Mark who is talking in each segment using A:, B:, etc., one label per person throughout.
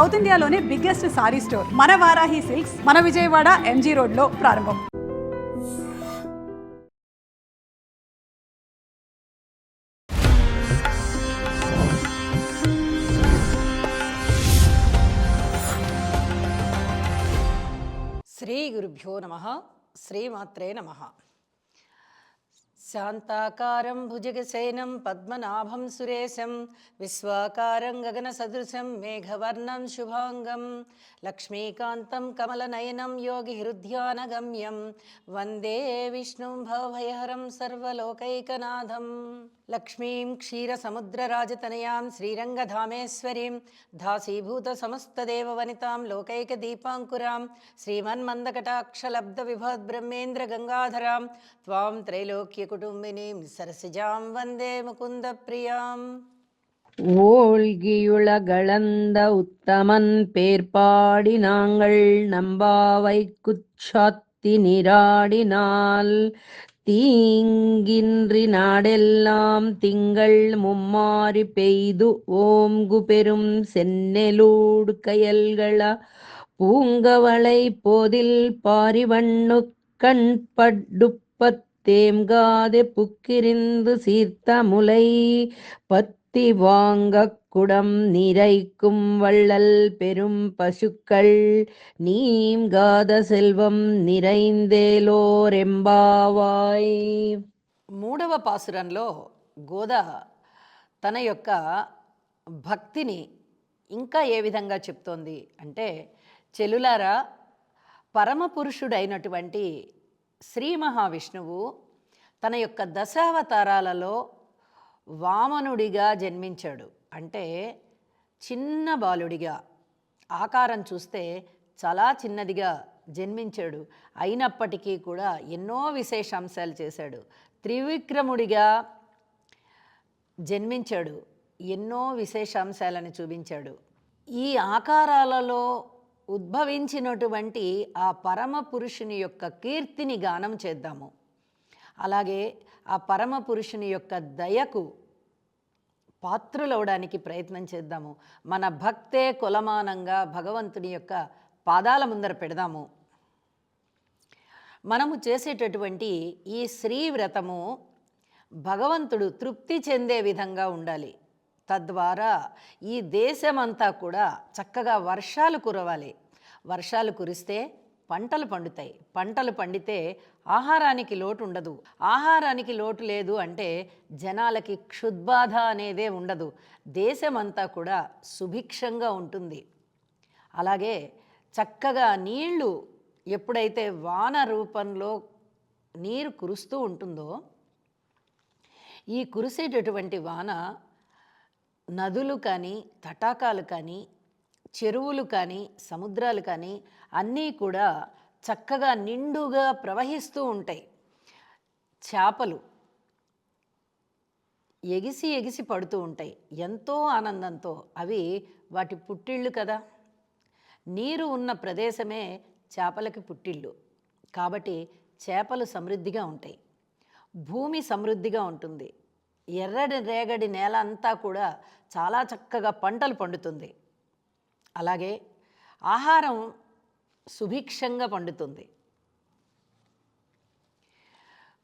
A: South ఇండియాలోనే biggest sorry store మన Varahi silks మన విజయవాడ ఎంజీ రోడ్లో ప్రారంభం.
B: శ్రీ గురుభ్యో నమః. శ్రీమాత్రే నమః. శాంతాకారం భుజగశయనం పద్మనాభం సురేశం విశ్వాకారం గగనసదృశం మేఘవర్ణం శుభాంగం లక్ష్మీకాంతం కమలనయనం యోగి హృద్యానగమ్యం వందే విష్ణుం భవభయహరం సర్వలోకైకనాథం. లక్ష్మీం క్షీరసముద్రరాజతనయాం శ్రీరంగధామేశ్వరీం దాసీభూత సమస్తదేవవనితాం లోకైకదీపాంకురాం శ్రీమన్మందకటాక్షలబ్ధవిభవద్బ్రహ్మేంద్రగంగాధరాం త్వాం త్రైలోక్యకుటుంబినీం సరసిజాం వందే ముకుందప్రియాం.
C: ஓழ்கியுலகளந்த உத்தமன் பேர்பாடி நாங்கள் நம்பாவை குச்சாத்தி நீராடினால் தீங்கின்றி நாடெல்லாம் திங்கள் மும்மாறி பெய்து ஓம்கு பெரும் சென்னெலூடு கயல்கள பூங்கவளை போதில் பாரிவண்ணு கண்படுப்பத்தேம்காதே புக்கிரிந்து சீர்த்த முலை பத்தி வாங்க குடம் நிறைக்கும் வள்ளல் பெரும் பசுக்கள் நீங்காத செல்வம் நிறைந்தேலோరెంబావాయ్.
B: మూడవ పాసురంలో గోద తన యొక్క భక్తిని ఇంకా ఏ విధంగా చెప్తోంది అంటే, చెలులారా, పరమపురుషుడైనటువంటి శ్రీ మహావిష్ణువు తన యొక్క దశావతారాలలో వామనుడిగా జన్మించాడు. అంటే చిన్న బాలుడిగా, ఆకారం చూస్తే చాలా చిన్నదిగా జన్మించాడు. అయినప్పటికీ కూడా ఎన్నో విశేషాంశాలు చేశాడు. త్రివిక్రముడిగా జన్మించాడు, ఎన్నో విశేషాంశాలను చూపించాడు. ఈ ఆకారాలలో ఉద్భవించినటువంటి ఆ పరమ పురుషుని యొక్క కీర్తిని గానం చేద్దాము. అలాగే ఆ పరమ పురుషుని యొక్క దయకు పాత్రులవడానికి ప్రయత్నం చేద్దాము. మన భక్తే కొలమానంగా భగవంతుని యొక్క పాదాల ముందర పెడదాము. మనము చేసేటటువంటి ఈ శ్రీ వ్రతము భగవంతుడు తృప్తి చెందే విధంగా ఉండాలి. తద్వారా ఈ దేశమంతా కూడా చక్కగా వర్షాలు కురవాలి. వర్షాలు కురిస్తే పంటలు పండుతాయి. పంటలు పండితే ఆహారానికి లోటు ఉండదు. ఆహారానికి లోటు లేదు అంటే జనాలకి క్షుద్బాధ అనేదే ఉండదు. దేశమంతా కూడా సుభిక్షంగా ఉంటుంది. అలాగే చక్కగా నీళ్లు ఎప్పుడైతే వాన రూపంలో నీరు కురుస్తూ ఉంటుందో, ఈ కురిసేటటువంటి వాన నదులు కానీ, తటాకాలు కానీ, చెరువులు కానీ, సముద్రాలు కానీ అన్నీ కూడా చక్కగా నిండుగా ప్రవహిస్తూ ఉంటాయి. చేపలు ఎగిసి ఎగిసి పడుతూ ఉంటాయి ఎంతో ఆనందంతో. అవి వాటి పుట్టిళ్ళు కదా. నీరు ఉన్న ప్రదేశమే చేపలకి పుట్టిళ్ళు. కాబట్టి చేపలు సమృద్ధిగా ఉంటాయి. భూమి సమృద్ధిగా ఉంటుంది. ఎర్రటి రేగడి నేల అంతా కూడా చాలా చక్కగా పంటలు పండుతుంది. అలాగే ఆహారం సుభిక్షంగా పండుతుంది.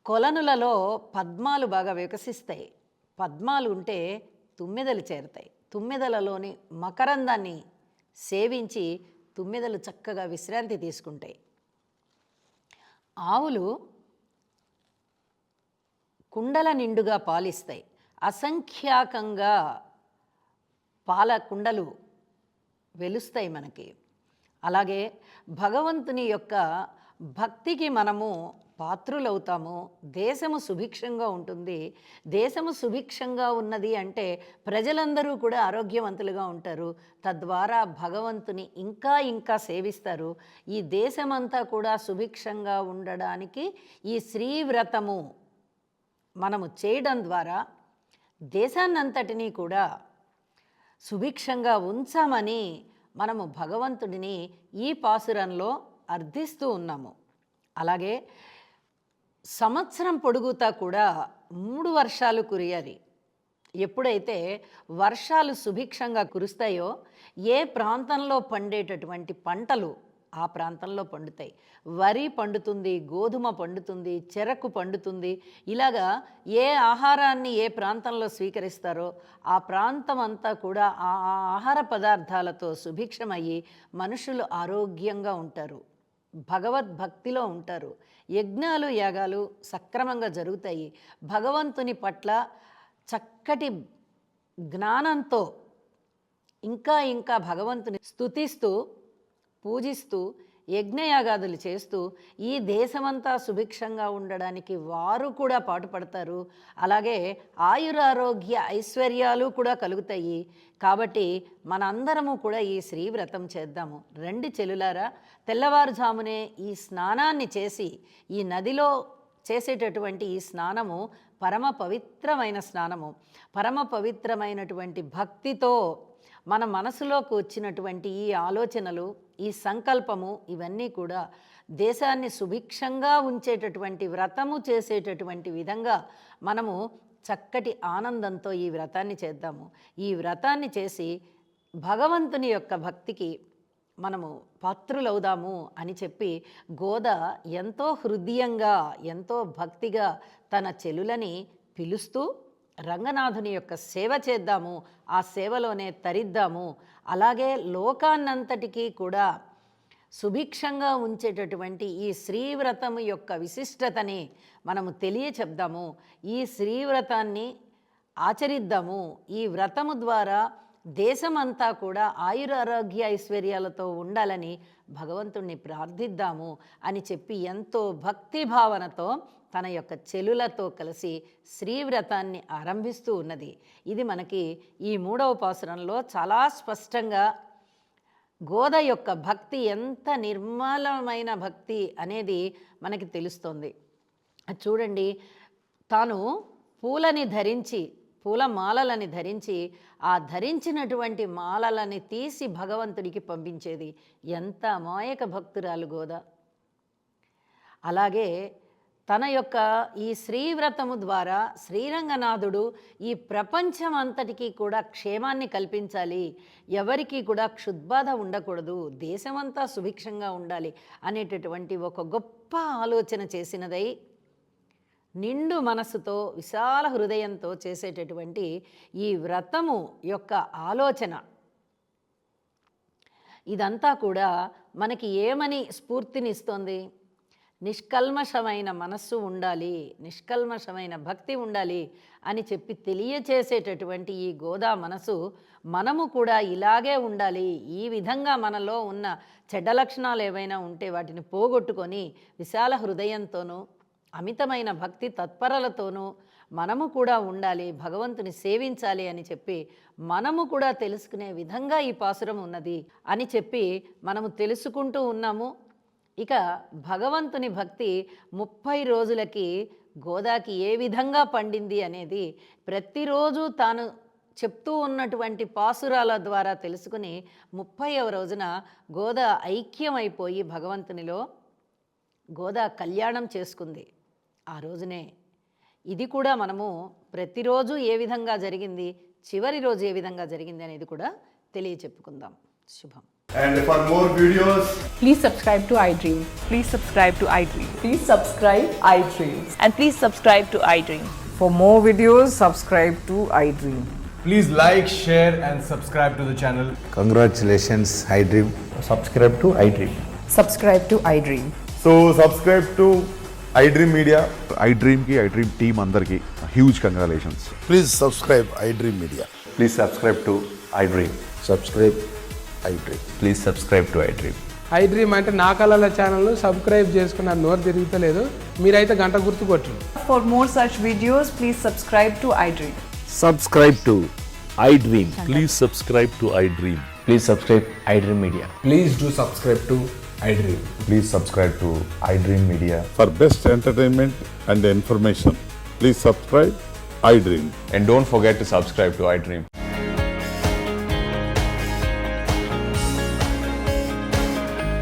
B: కొలనులలో పద్మాలు బాగా వికసిస్తాయి. పద్మాలు ఉంటే తుమ్మెదలు చేరుతాయి. తుమ్మెదలలోని మకరందాన్ని సేవించి తుమ్మెదలు చక్కగా విశ్రాంతి తీసుకుంటాయి. ఆవులు కుండల నిండుగా పాలిస్తాయి. అసంఖ్యాకంగా పాల కుండలు వెలుస్తాయి మనకి. అలాగే భగవంతుని యొక్క భక్తికి మనము పాత్రులవుతాము. దేశము సుభిక్షంగా ఉంటుంది. దేశము సుభిక్షంగా ఉన్నది అంటే ప్రజలందరూ కూడా ఆరోగ్యవంతులుగా ఉంటారు. తద్వారా భగవంతుని ఇంకా ఇంకా సేవిస్తారు. ఈ దేశమంతా కూడా సుభిక్షంగా ఉండడానికి ఈ శ్రీవ్రతము మనము చేయడం ద్వారా దేశాన్నంతటినీ కూడా సుభిక్షంగా ఉంచామని మనము భగవంతుడిని ఈ పాసురంలో అర్థిస్తూ ఉన్నాము. అలాగే సంవత్సరం పొడుగుతా కూడా 3 వర్షాలు కురియాలి. ఎప్పుడైతే వర్షాలు సుభిక్షంగా కురుస్తాయో ఏ ప్రాంతంలో పండేటటువంటి పంటలు ఆ ప్రాంతంలో పండుతాయి. వరి పండుతుంది, గోధుమ పండుతుంది, చెరకు పండుతుంది. ఇలాగా ఏ ఆహారాన్ని ఏ ప్రాంతంలో స్వీకరిస్తారో ఆ ప్రాంతం అంతా కూడా ఆ ఆహార పదార్థాలతో సుభిక్షమయ్యి మనుషులు ఆరోగ్యంగా ఉంటారు, భగవద్భక్తిలో ఉంటారు, యజ్ఞాలు యాగాలు సక్రమంగా జరుగుతాయి. భగవంతుని పట్ల చక్కటి జ్ఞానంతో ఇంకా ఇంకా భగవంతుని స్తుతిస్తూ పూజిస్తూ యజ్ఞయాగాదులు చేస్తూ ఈ దేశమంతా సుభిక్షంగా ఉండడానికి వారు కూడా పాటుపడతారు. అలాగే ఆయురారోగ్య ఐశ్వర్యాలు కూడా కలుగుతాయి. కాబట్టి మనందరము కూడా ఈ శ్రీవ్రతం చేద్దాము. రండి చెల్లులారా, తెల్లవారుజామునే ఈ స్నానాన్ని చేసి, ఈ నదిలో చేసేటటువంటి ఈ స్నానము పరమ పవిత్రమైన స్నానము. పరమ పవిత్రమైనటువంటి భక్తితో మన మనసులోకి వచ్చినటువంటి ఈ ఆలోచనలు, ఈ సంకల్పము, ఇవన్నీ కూడా దేశాన్ని సుభిక్షంగా ఉంచేటటువంటి వ్రతము చేసేటటువంటి విధంగా మనము చక్కటి ఆనందంతో ఈ వ్రతాన్ని చేద్దాము. ఈ వ్రతాన్ని చేసి భగవంతుని యొక్క భక్తికి మనము పాత్రులవుదాము అని చెప్పి గోద ఎంతో హృదయంగా, ఎంతో భక్తిగా తన చెలులని పిలుస్తూ రంగనాథుని యొక్క సేవ చేద్దాము, ఆ సేవలోనే తరిద్దాము. అలాగే లోకాన్నంతటికీ కూడా సుభిక్షంగా ఉంచేటటువంటి ఈ శ్రీవ్రతము యొక్క విశిష్టతని మనము తెలియచెప్దాము. ఈ శ్రీవ్రతాన్ని ఆచరిద్దాము. ఈ వ్రతము ద్వారా దేశమంతా కూడా ఆయురారోగ్య ఐశ్వర్యాలతో ఉండాలని భగవంతుణ్ణి ప్రార్థిద్దాము అని చెప్పి ఎంతో భక్తి భావనతో తన యొక్క చెలులతో కలిసి శ్రీవ్రతాన్ని ఆరంభిస్తూ ఉన్నది. ఇది మనకి ఈ 3వ పాసురంలో చాలా స్పష్టంగా గోద యొక్క భక్తి ఎంత నిర్మలమైన భక్తి అనేది మనకి తెలుస్తుంది. చూడండి, తాను పూలని ధరించి, పూల మాలలని ధరించి, ఆ ధరించినటువంటి మాలలని తీసి భగవంతుడికి పంపించేది. ఎంత అమాయక భక్తురాలు గోద. అలాగే తన యొక్క ఈ శ్రీవ్రతము ద్వారా శ్రీరంగనాథుడు ఈ ప్రపంచం అంతటికీ కూడా క్షేమాన్ని కల్పించాలి, ఎవరికి కూడా క్షుద్బాధ ఉండకూడదు, దేశమంతా సుభిక్షంగా ఉండాలి అనేటటువంటి ఒక గొప్ప ఆలోచన చేసినదై నిండు మనసుతో విశాల హృదయంతో చేసేటటువంటి ఈ వ్రతము యొక్క ఆలోచన ఇదంతా కూడా మనకి ఏమని స్ఫూర్తినిస్తోంది? నిష్కల్మషమైన మనస్సు ఉండాలి, నిష్కల్మషమైన భక్తి ఉండాలి అని చెప్పి తెలియచేసేటటువంటి ఈ గోదా మనసు మనము కూడా ఇలాగే ఉండాలి. ఈ విధంగా మనలో ఉన్న చెడ్డ లక్షణాలు ఏవైనా ఉంటే వాటిని పోగొట్టుకొని విశాల హృదయంతోనూ అమితమైన భక్తి తత్పరలతోనూ మనము కూడా ఉండాలి, భగవంతుని సేవించాలి అని చెప్పి మనము కూడా తెలుసుకునే విధంగా ఈ పాసురం ఉన్నది అని చెప్పి మనము తెలుసుకుంటూ ఉన్నాము. ఇక భగవంతుని భక్తి 30 రోజులకి గోదాకి ఏ విధంగా పండింది అనేది ప్రతిరోజు తాను చెప్తూ ఉన్నటువంటి పాసురాల ద్వారా తెలుసుకుని 30వ రోజున గోదా ఐక్యమైపోయి భగవంతునిలో గోదా కళ్యాణం చేసుకుంది. ఆ రోజునే ఇది కూడా మనము ప్రతిరోజు ఏ విధంగా జరిగింది, చివరి రోజు ఏ విధంగా జరిగింది అనేది కూడా తెలియచెప్పుకుందాం. శుభం.
D: And for more videos,
A: Please subscribe to iDream. Please subscribe to iDream.
E: Please subscribe iDream.
F: And please subscribe to iDream.
E: For more videos, subscribe to iDream.
D: please like, share and subscribe to the channel.
G: Congratulations, iDream.
H: subscribe to iDream.
E: Subscribe to iDream.
D: So subscribe to iDream Media.
I: iDream ki iDream team అందరికి huge congratulations.
G: Please subscribe iDream Media.
H: Please subscribe to iDream.
G: Subscribe iDream.
H: Please subscribe to iDream.
J: iDream అంటే నా కళల ఛానల్ను subscribe చేసుకున్న నోరు తిరుగుతలేదు, మీరైతే గంట గుర్తు కొట్టండి.
E: For more such videos, please subscribe to iDream.
H: Subscribe to iDream.
I: Please subscribe to iDream.
H: Please subscribe iDream Media.
J: Please do subscribe to iDream.
H: Please subscribe to iDream Media.
I: For best entertainment and information, please subscribe iDream.
H: And don't forget to subscribe to iDream.